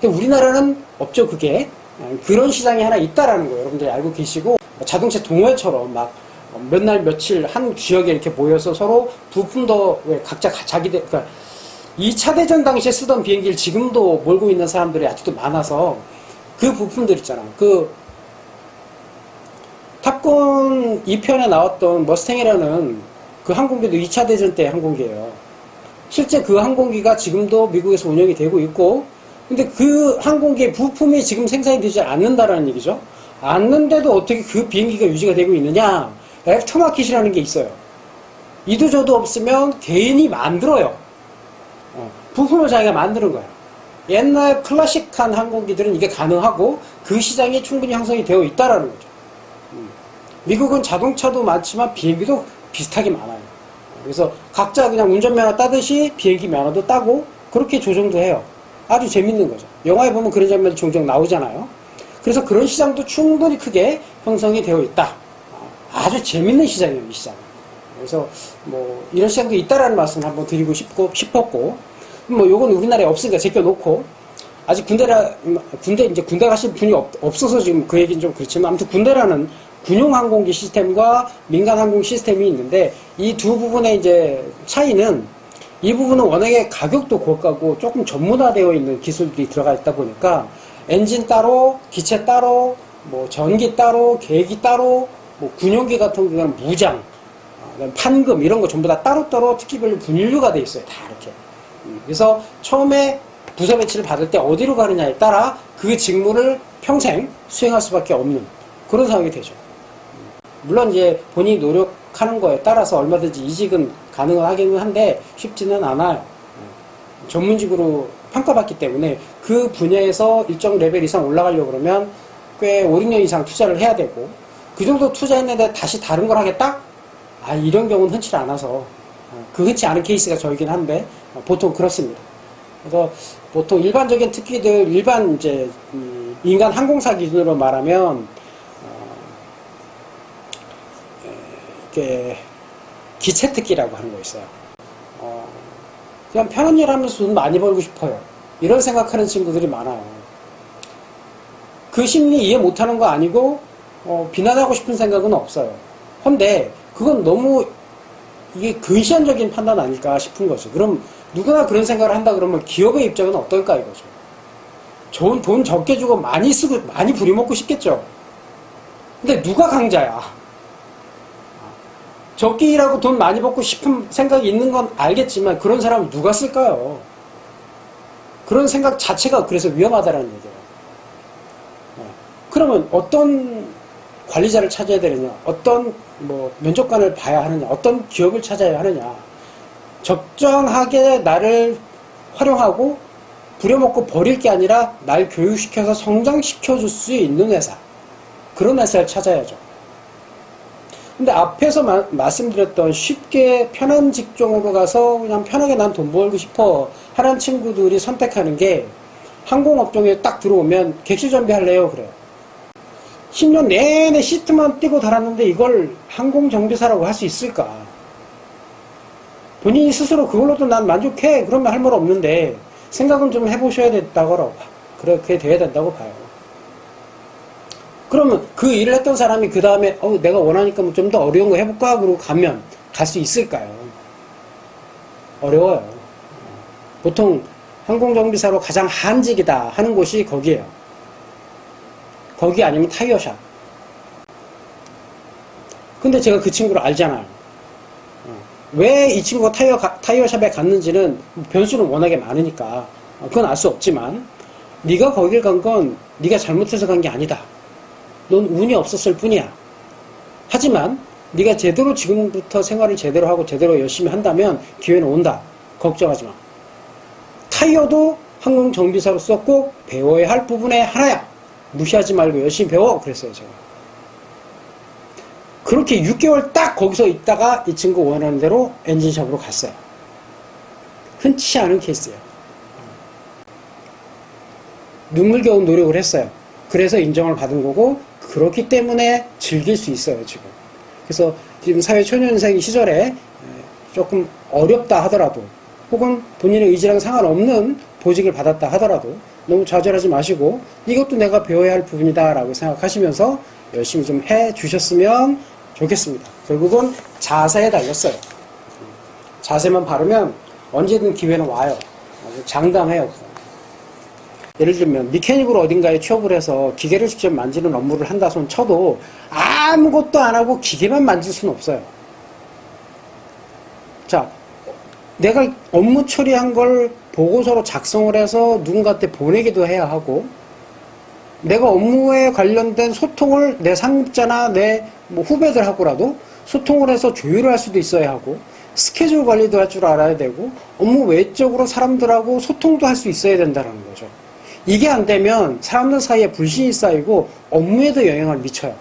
근데 우리나라는 없죠, 그게. 그런 시장이 하나 있다라는 거예요. 여러분들이 알고 계시고, 자동차 동호회처럼 막 몇 날 며칠 한 지역에 이렇게 모여서 서로 부품도 왜 각자 자기들, 그러니까 2차 대전 당시에 쓰던 비행기를 지금도 몰고 있는 사람들이 아직도 많아서 그 부품들 있잖아. 그 탑건 2편에 나왔던 머스탱이라는 그 항공기도 2차 대전 때 항공기예요. 실제 그 항공기가 지금도 미국에서 운영이 되고 있고, 근데 그 항공기의 부품이 지금 생산이 되지 않는다라는 얘기죠. 않는데도 어떻게 그 비행기가 유지가 되고 있느냐? 애프터마켓이라는 게 있어요. 이도 저도 없으면 개인이 만들어요. 부품을 자기가 만드는 거예요. 옛날 클래식한 항공기들은 이게 가능하고 그 시장이 충분히 형성이 되어 있다라는 거죠. 미국은 자동차도 많지만 비행기도 비슷하게 많아요. 그래서 각자 그냥 운전면허 따듯이 비행기 면허도 따고 그렇게 조정도 해요. 아주 재밌는 거죠. 영화에 보면 그런 장면이 종종 나오잖아요. 그래서 그런 시장도 충분히 크게 형성이 되어 있다. 아주 재밌는 시장이에요, 이 시장. 그래서 뭐 이런 시장도 있다라는 말씀을 한번 드리고 싶었고, 뭐 요건 우리나라에 없으니까 제껴놓고, 아직 군대 가실 분이 없어서 지금 그 얘기는 좀 그렇지만, 아무튼 군대라는 군용 항공기 시스템과 민간 항공 시스템이 있는데, 이 두 부분의 이제 차이는, 이 부분은 워낙에 가격도 고가고 조금 전문화되어 있는 기술들이 들어가 있다 보니까, 엔진 따로, 기체 따로, 뭐 전기 따로, 계기 따로, 뭐 군용기 같은 경우는 무장, 판금 이런 거 전부 다 따로따로 특기별로 분류가 돼 있어요. 다 이렇게. 그래서 처음에 부서 배치를 받을 때 어디로 가느냐에 따라 그 직무를 평생 수행할 수밖에 없는 그런 상황이 되죠. 물론 이제 본인이 노력하는 거에 따라서 얼마든지 이직은 가능하기는 한데 쉽지는 않아요. 전문직으로 평가받기 때문에 그 분야에서 일정 레벨 이상 올라가려고 그러면 꽤 5, 6년 이상 투자를 해야 되고, 그 정도 투자했는데 다시 다른 걸 하겠다? 이런 경우는 흔치 않아서, 그 흔치 않은 케이스가 저이긴 한데, 보통 그렇습니다. 그래서 보통 일반적인 특기들, 일반 이제, 민간 항공사 기준으로 말하면, 이렇게, 기체 특기라고 하는 거 있어요. 그냥 편한 일 하면서 돈 많이 벌고 싶어요. 이런 생각하는 친구들이 많아요. 그 심리 이해 못하는 거 아니고, 비난하고 싶은 생각은 없어요. 근데 그건 너무 이게 근시안적인 판단 아닐까 싶은 거죠. 그럼 누구나 그런 생각을 한다 그러면 기업의 입장은 어떨까 이거죠. 좋은 돈 적게 주고 많이 쓰고 많이 부려먹고 싶겠죠. 근데 누가 강자야? 적게 일하고 돈 많이 벌고 싶은 생각이 있는 건 알겠지만 그런 사람은 누가 쓸까요? 그런 생각 자체가 그래서 위험하다는 얘기예요. 그러면 어떤 관리자를 찾아야 되느냐, 어떤 면접관을 봐야 하느냐, 어떤 기업을 찾아야 하느냐, 적정하게 나를 활용하고 부려먹고 버릴 게 아니라 날 교육시켜서 성장시켜줄 수 있는 회사, 그런 회사를 찾아야죠. 근데 앞에서 말씀드렸던 쉽게 편한 직종으로 가서 그냥 편하게 난 돈 벌고 싶어 하는 친구들이 선택하는 게, 항공업종에 딱 들어오면 객실 정비할래요? 그래요. 10년 내내 시트만 뛰고 달았는데 이걸 항공정비사라고 할 수 있을까? 본인이 스스로 그걸로도 난 만족해. 그러면 할 말 없는데 생각은 좀 해보셔야 된다고 그렇게 돼야 된다고 봐요. 그러면 그 일을 했던 사람이 그 다음에 내가 원하니까 좀 더 어려운 거 해볼까? 그러고 가면 갈 수 있을까요? 어려워요. 보통 항공정비사로 가장 한직이다 하는 곳이 거기에요. 거기 아니면 타이어샵. 근데 제가 그 친구를 알잖아요. 왜 이 친구가 타이어샵에 갔는지는 변수는 워낙에 많으니까 그건 알 수 없지만, 네가 거길 간 건 네가 잘못해서 간 게 아니다. 넌 운이 없었을 뿐이야. 하지만 네가 제대로 지금부터 생활을 제대로 하고 제대로 열심히 한다면 기회는 온다. 걱정하지 마. 타이어도 항공정비사로서 꼭 배워야 할 부분의 하나야. 무시하지 말고 열심히 배워. 그랬어요, 제가. 그렇게 6개월 딱 거기서 있다가 이 친구 원하는 대로 엔진샵으로 갔어요. 흔치 않은 케이스예요. 눈물겨운 노력을 했어요. 그래서 인정을 받은 거고, 그렇기 때문에 즐길 수 있어요, 지금. 그래서 지금 사회초년생 시절에 조금 어렵다 하더라도, 혹은 본인의 의지랑 상관없는 보직을 받았다 하더라도 너무 좌절하지 마시고 이것도 내가 배워야 할 부분이다 라고 생각하시면서 열심히 좀 해 주셨으면 좋겠습니다. 결국은 자세에 달렸어요. 자세만 바르면 언제든 기회는 와요. 아주 장담해요. 예를 들면 미케닉으로 어딘가에 취업을 해서 기계를 직접 만지는 업무를 한다 손 쳐도 아무것도 안 하고 기계만 만질 수는 없어요. 자, 내가 업무 처리한 걸 보고서로 작성을 해서 누군가한테 보내기도 해야 하고, 내가 업무에 관련된 소통을 내 상급자나 내 뭐 후배들하고라도 소통을 해서 조율을 할 수도 있어야 하고, 스케줄 관리도 할 줄 알아야 되고, 업무 외적으로 사람들하고 소통도 할 수 있어야 된다는 거죠. 이게 안 되면 사람들 사이에 불신이 쌓이고 업무에도 영향을 미쳐요.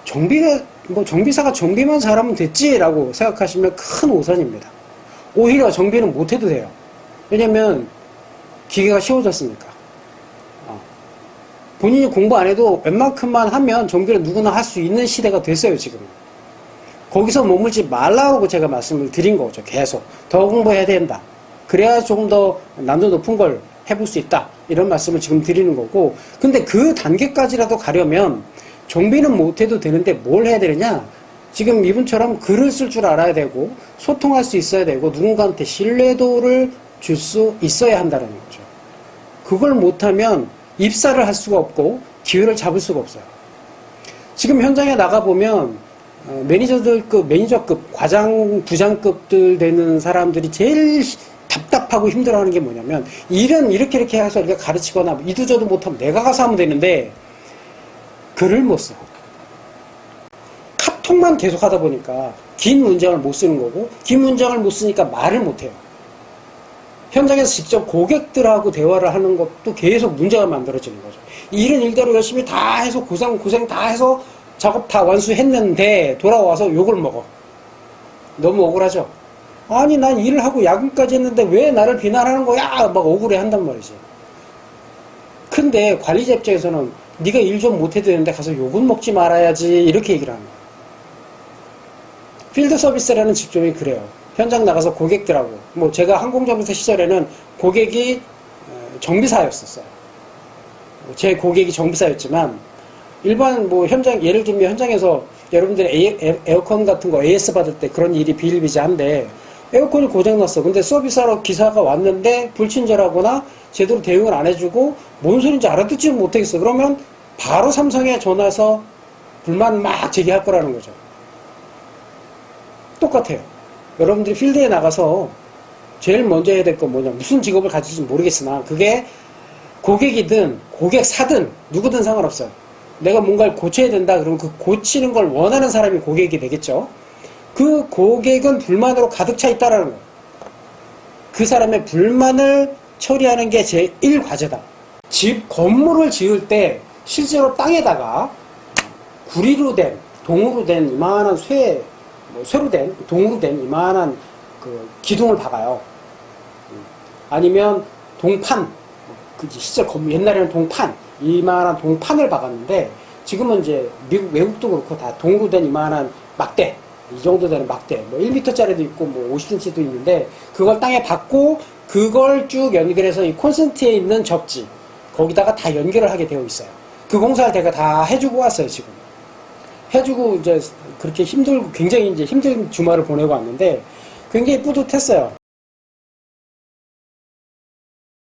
정비사가 정비만 잘하면 됐지라고 생각하시면 큰 오산입니다. 오히려 정비는 못해도 돼요. 왜냐면 기계가 쉬워졌으니까. 본인이 공부 안 해도 웬만큼만 하면 정비를 누구나 할 수 있는 시대가 됐어요, 지금. 거기서 머물지 말라고 제가 말씀을 드린 거죠, 계속. 더 공부해야 된다. 그래야 조금 더 난도 높은 걸 해볼 수 있다. 이런 말씀을 지금 드리는 거고. 근데 그 단계까지라도 가려면 정비는 못해도 되는데 뭘 해야 되느냐? 지금 이분처럼 글을 쓸 줄 알아야 되고 소통할 수 있어야 되고 누군가한테 신뢰도를 줄 수 있어야 한다는 거죠. 그걸 못하면 입사를 할 수가 없고 기회를 잡을 수가 없어요. 지금 현장에 나가보면 매니저급, 과장, 부장급들 되는 사람들이 제일 답답하고 힘들어하는 게 뭐냐면 일은 이렇게 해서 이렇게 가르치거나 이도저도 못하면 내가 가서 하면 되는데 글을 못 써. 카톡만 계속 하다 보니까 긴 문장을 못 쓰는 거고 긴 문장을 못 쓰니까 말을 못 해요. 현장에서 직접 고객들하고 대화를 하는 것도 계속 문제가 만들어지는 거죠. 일은 일대로 열심히 다 해서 고생 다 해서 작업 다 완수했는데 돌아와서 욕을 먹어. 너무 억울하죠? 아니 난 일을 하고 야근까지 했는데 왜 나를 비난하는 거야? 막 억울해 한단 말이지. 근데 관리자 입장에서는 네가 일 좀 못해도 되는데 가서 욕은 먹지 말아야지 이렇게 얘기를 하는 거야. 필드 서비스라는 직종이 그래요. 현장 나가서 고객들하고 뭐 제가 항공정비사 시절에는 고객이 정비사였었어요. 제 고객이 정비사였지만 일반 뭐 현장 예를 들면 현장에서 여러분들이 에어컨 같은 거 AS 받을 때 그런 일이 비일비재한데 에어컨이 고장났어. 근데 서비스하러 기사가 왔는데 불친절하거나 제대로 대응을 안 해주고 뭔 소린지 알아듣지 못하겠어. 그러면 바로 삼성에 전화해서 불만 막 제기할 거라는 거죠. 똑같아요. 여러분들이 필드에 나가서 제일 먼저 해야 될 건 뭐냐. 무슨 직업을 가질지 모르겠으나 그게 고객이든 고객사든 누구든 상관없어요. 내가 뭔가를 고쳐야 된다 그러면 그 고치는 걸 원하는 사람이 고객이 되겠죠. 그 고객은 불만으로 가득 차 있다라는 거예요. 그 사람의 불만을 처리하는 게 제1 과제다. 건물을 지을 때 실제로 땅에다가 구리로 된, 동으로 된 이만한 쇠로 된, 동으로 된 이만한 그 기둥을 박아요. 아니면 동판, 실제 건물, 옛날에는 동판, 이만한 동판을 박았는데 지금은 이제 미국 외국도 그렇고 다 동으로 된 이만한 막대, 이 정도 되는 막대, 뭐 1m짜리도 있고 뭐 50cm도 있는데 그걸 땅에 박고 그걸 쭉 연결해서 이 콘센트에 있는 접지 거기다가 다 연결을 하게 되어 있어요. 그 공사를 제가 다 해주고 왔어요. 지금 해주고 이제 그렇게 굉장히 이제 힘든 주말을 보내고 왔는데 굉장히 뿌듯했어요.